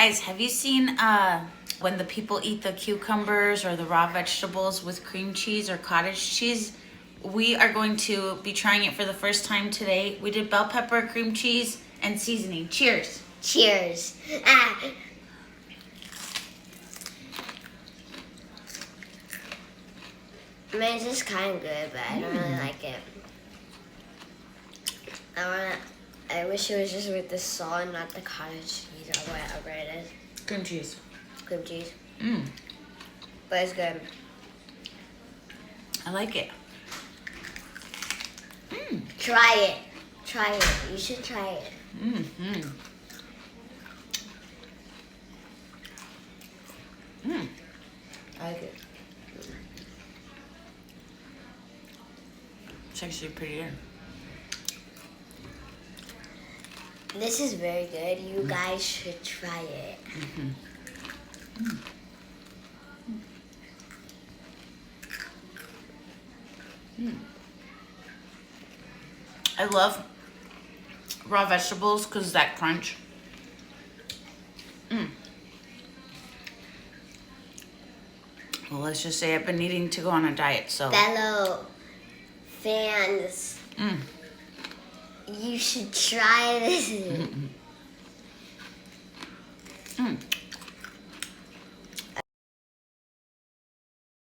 Guys, have you seen when the people eat the cucumbers or the raw vegetables with cream cheese or cottage cheese? We are going to be trying it for the first time today. We did bell pepper, cream cheese, and seasoning. Cheers. Cheers. Ah. I mean, it's just kind of good, but I don't really like it. I wish it was just with the salt and not the cottage cheese or whatever it is. Cream cheese. Cream cheese. Mmm. But it's good. I like it. Mmm. Try it. Try it. You should try it. Mm-hmm. Mmm. I like it. It's actually pretty good. This is very good. You guys should try it. Mm-hmm. Mm. Mm. I love raw vegetables because that crunch. Mm. Well, let's just say I've been needing to go on a diet, so. Fellow fans, you should try this. Mm.